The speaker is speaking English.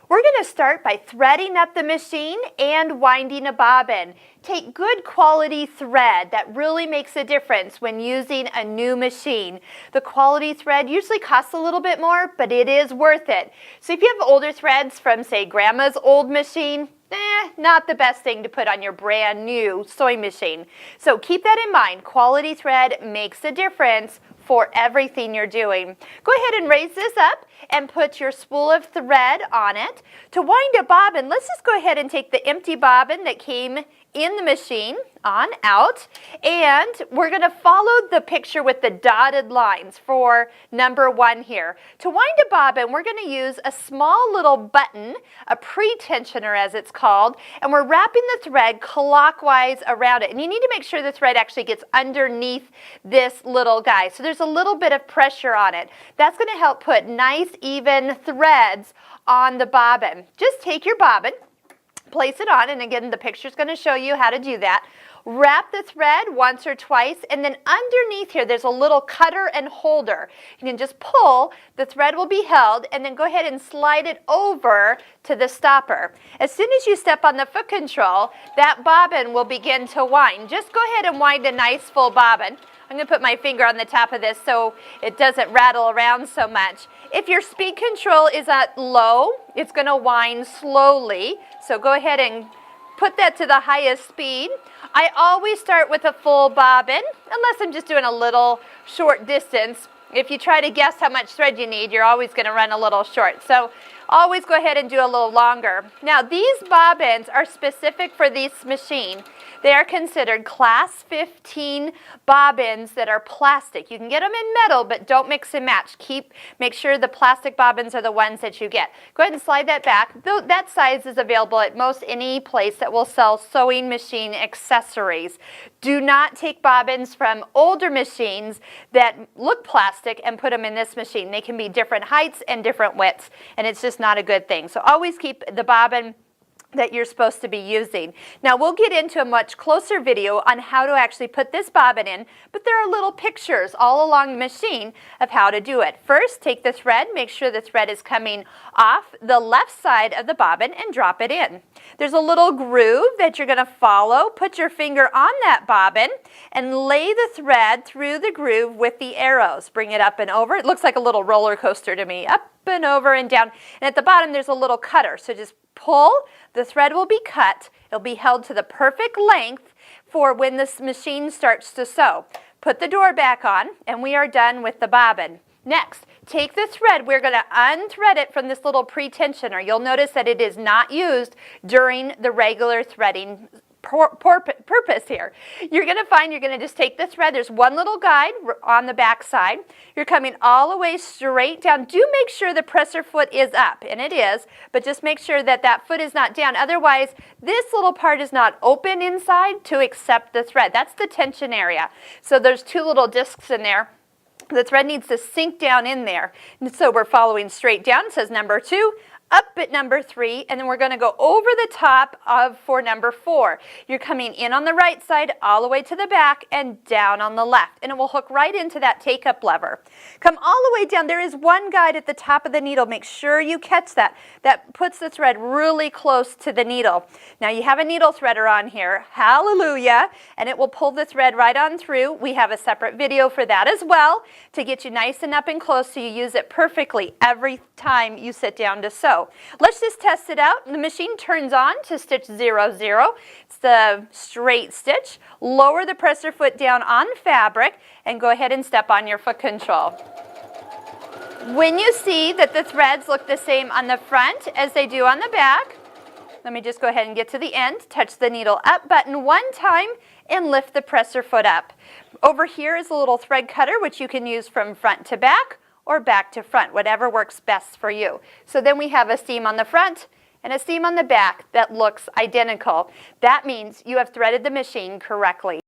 We're going to start by threading up the machine and winding a bobbin. Take good quality thread. That really makes a difference when using a new machine. The quality thread usually costs a little bit more, but it is worth it. So if you have older threads from, say, Grandma's old machine, not the best thing to put on your brand new sewing machine. So keep that in mind. Quality thread makes a difference for everything you're doing. Go ahead and raise this up and put your spool of thread on it. To wind a bobbin, let's just go ahead and take the empty bobbin that came in the machine on out, and we're going to follow the picture with the dotted lines for number 1 here. To wind a bobbin, we're going to use a small little button, a pre-tensioner as it's called, and we're wrapping the thread clockwise around it. And you need to make sure the thread actually gets underneath this little guy. So there's a little bit of pressure on it. That's going to help put nice even threads on the bobbin. Just take your bobbin, place it on, and again the picture is going to show you how to do that. Wrap the thread once or twice, and then underneath here there's a little cutter and holder. You can just pull, the thread will be held, and then go ahead and slide it over to the stopper. As soon as you step on the foot control, that bobbin will begin to wind. Just go ahead and wind a nice full bobbin. I'm going to put my finger on the top of this so it doesn't rattle around so much. If your speed control is at low, it's going to wind slowly. So go ahead and put that to the highest speed. I always start with a full bobbin, unless I'm just doing a little short distance. If you try to guess how much thread you need, you're always going to run a little short. So always go ahead and do a little longer. Now these bobbins are specific for this machine. They are considered class 15 bobbins that are plastic. You can get them in metal, but don't mix and match. Make sure the plastic bobbins are the ones that you get. Go ahead and slide that back. That size is available at most any place that will sell sewing machine accessories. Do not take bobbins from older machines that look plastic and put them in this machine. They can be different heights and different widths, and it's just not a good thing. So always keep the bobbin that you're supposed to be using. Now we'll get into a much closer video on how to actually put this bobbin in, but there are little pictures all along the machine of how to do it. First, take the thread, make sure the thread is coming off the left side of the bobbin and drop it in. There's a little groove that you're going to follow. Put your finger on that bobbin and lay the thread through the groove with the arrows. Bring it up and over. It looks like a little roller coaster to me. Up and over and down. And at the bottom there's a little cutter. So just pull, the thread will be cut. It'll be held to the perfect length for when this machine starts to sew. Put the door back on, and we are done with the bobbin. Next, take the thread. We're going to unthread it from this little pre-tensioner. You'll notice that it is not used during the regular threading purpose here. You're going to just take the thread. There's one little guide on the back side. You're coming all the way straight down. Do make sure the presser foot is up, and it is, but just make sure that that foot is not down. Otherwise, this little part is not open inside to accept the thread. That's the tension area. So there's 2 little discs in there. The thread needs to sink down in there. And so we're following straight down. It says number 2. Up at number 3, and then we're going to go over the top for number 4. You're coming in on the right side all the way to the back and down on the left, and it will hook right into that take-up lever. Come all the way down. There is one guide at the top of the needle. Make sure you catch that. That puts the thread really close to the needle. Now you have a needle threader on here. Hallelujah! And it will pull the thread right on through. We have a separate video for that as well to get you nice and up and close so you use it perfectly every time you sit down to sew. Let's just test it out. The machine turns on to stitch 0, 0. It's the straight stitch. Lower the presser foot down on fabric and go ahead and step on your foot control. When you see that the threads look the same on the front as they do on the back, let me just go ahead and get to the end. Touch the needle up button one time and lift the presser foot up. Over here is a little thread cutter, which you can use from front to back or back to front, whatever works best for you. So then we have a seam on the front and a seam on the back that looks identical. That means you have threaded the machine correctly.